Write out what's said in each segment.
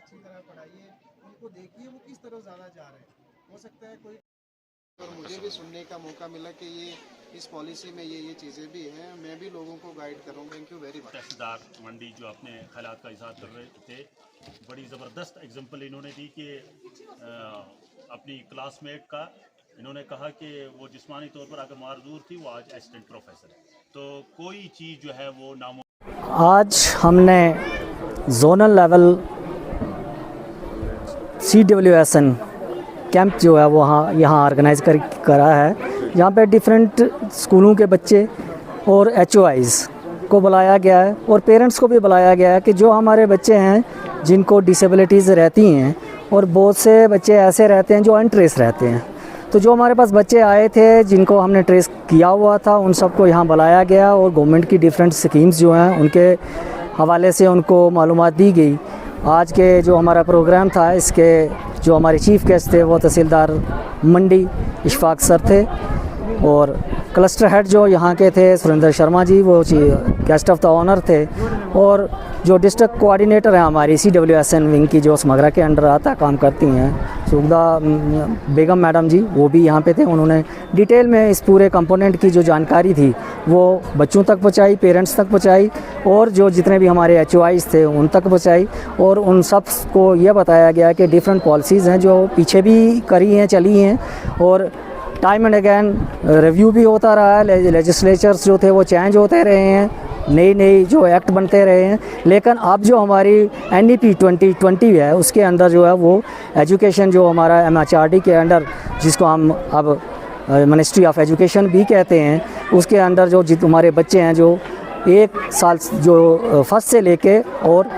अच्छी तरह पढ़ाइए, उनको देखिए वो किस तरफ ज़्यादा जा रहे हैं। हो सकता है कोई, और मुझे भी सुनने का मौका मिला कि ये इस पॉलिसी में ये चीज़ें भी हैं, मैं भी लोगों को गाइड करूँगा। Thank you very much. तहसीलदार मंडी जो अपने ख्यालात का इज़हार कर रहे थे, बड़ी ज़बरदस्त एग्जाम्पल इन्होंने दी कि अपनी क्लासमेट का इन्होंने कहा कि वो जिस्मानी तौर पर अगर मारजूर थी, वो आज असिस्टेंट प्रोफेसर है। तो कोई चीज़ जो है वो आज हमने जोनल लेवल CWSN कैंप जो है वो यहाँ ऑर्गेनाइज़ करा है, जहाँ पे डिफरेंट स्कूलों के बच्चे और HOIs को बुलाया गया है और पेरेंट्स को भी बुलाया गया है कि जो हमारे बच्चे हैं जिनको डिसेबिलिटीज़ रहती हैं, और बहुत से बच्चे ऐसे रहते हैं जो अनट्रेस रहते हैं। तो जो हमारे पास बच्चे आए थे जिनको हमने ट्रेस किया हुआ था, उन सबको यहाँ बुलाया गया और गवर्नमेंट की डिफरेंट स्कीम्स जो हैं उनके हवाले से उनको मालूमात दी गई। आज के जो हमारा प्रोग्राम था, इसके जो हमारे चीफ़ गेस्ट थे वो तहसीलदार मंडी इशफाक सर थे, और क्लस्टर हेड जो यहाँ के थे सुरेंद्र शर्मा जी, वो गेस्ट ऑफ द ऑनर थे, और जो डिस्ट्रिक्ट कोऑर्डिनेटर हैं हमारी CWSN विंग की, जो समगरा के अंडर आता काम करती हैं, सुगदा बेगम मैडम जी, वो भी यहाँ पे थे। उन्होंने डिटेल में इस पूरे कंपोनेंट की जो जानकारी थी वो बच्चों तक पहुँचाई, पेरेंट्स तक पहुँचाई, और जो जितने भी हमारे HOIs थे उन तक पहुँचाई, और उन सब को यह बताया गया कि डिफरेंट पॉलिसीज़ हैं जो पीछे भी करी हैं, चली हैं, और टाइम एंड अगेन रिव्यू भी होता रहा है। लेजिस्लेचर्स जो थे वो चेंज होते रहे हैं, नई जो एक्ट बनते रहे हैं, लेकिन अब जो हमारी NEP 2020 है उसके अंदर जो है वो एजुकेशन जो हमारा MHRD के अंडर, जिसको हम अब मिनिस्ट्री ऑफ एजुकेशन भी कहते हैं, उसके अंदर जो हमारे बच्चे हैं जो 1 साल जो फर्स्ट से लेके और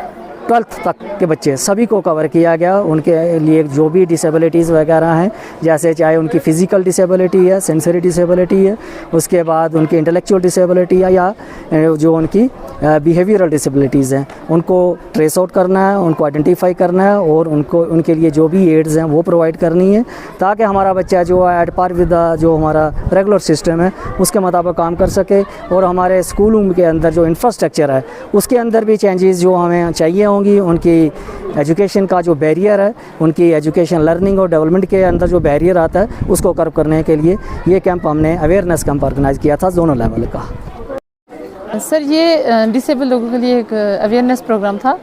12th तक के बच्चे सभी को कवर किया गया। उनके लिए जो भी डिसेबिलिटीज़ वगैरह हैं, जैसे चाहे उनकी फ़िज़िकल डिसेबिलिटी है, सेंसरी डिसेबिलिटी है, उसके बाद उनकी इंटेलेक्चुअल डिसेबिलिटी है, या जो उनकी बिहेवियरल डिसेबिलिटीज़ हैं, उनको ट्रेस आउट करना है, उनको आइडेंटिफाई करना है, और उनको उनके लिए जो भी एड्स हैं वो प्रोवाइड करनी है, ताकि हमारा बच्चा जो है एट पार विद जो हमारा रेगुलर सिस्टम है उसके मुताबिक काम कर सके। और हमारे स्कूलों के अंदर जो इंफ्रास्ट्रक्चर है उसके अंदर भी चेंजेस जो हमें चाहिए होंगी। उनकी एजुकेशन का जो बैरियर है, उनकी एजुकेशन लर्निंग और डेवलपमेंट के अंदर जो बैरियर आता है उसको कर्व करने के लिए ये कैंप हमने अवेयरनेस कैंप ऑर्गेनाइज़ किया था जोनल लेवल का। सर, ये डिसेबल लोगों के लिए एक अवेयरनेस प्रोग्राम था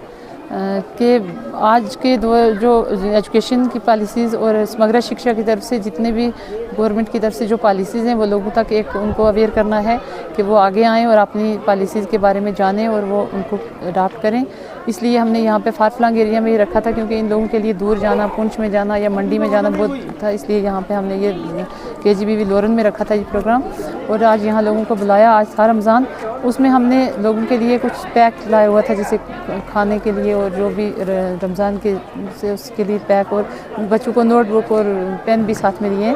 कि आज के जो एजुकेशन की पॉलिसीज़ और समग्र शिक्षा की तरफ से जितने भी गवर्नमेंट की तरफ से जो पॉलिसीज़ हैं वो लोगों तक एक उनको अवेयर करना है कि वो आगे आएँ और अपनी पॉलिसीज़ के बारे में जानें और वो उनको अडॉप्ट करें। इसलिए हमने यहाँ पे फारफलंग एरिया में ये रखा था, क्योंकि इन लोगों के लिए दूर जाना, पुंछ में जाना या मंडी में जाना बहुत था, इसलिए यहाँ पे हमने ये KGBV लोरन में रखा था ये प्रोग्राम। और आज यहाँ लोगों को बुलाया, आज था रमज़ान, उसमें हमने लोगों के लिए कुछ पैक लाया हुआ था, जैसे खाने के लिए और जो भी रमज़ान के से उसके लिए पैक, और बच्चों को नोटबुक और पेन भी साथ में दिए।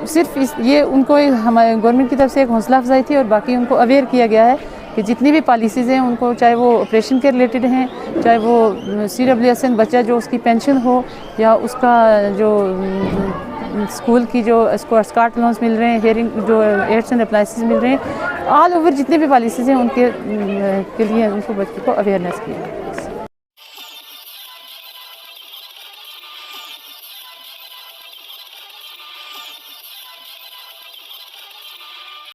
सिर्फ ये उनको हमारे गवर्नमेंट की तरफ से एक हौसला अफजाई थी, और बाकी उनको अवेयर किया गया है कि जितनी भी पॉलिसीज़ हैं उनको, चाहे वो ऑपरेशन के रिलेटेड हैं, चाहे वो CWSN बच्चा जो उसकी पेंशन हो, या उसका जो स्कूल की जो स्कार्ट अलाउंस मिल रहे हैं, हेयरिंग जो एड्स एंड अप्लाइंसेस मिल रहे हैं, ऑल ओवर जितने भी पॉलिसीज़ हैं उनके लिए उनको बच्चों को अवेयरनेस किया।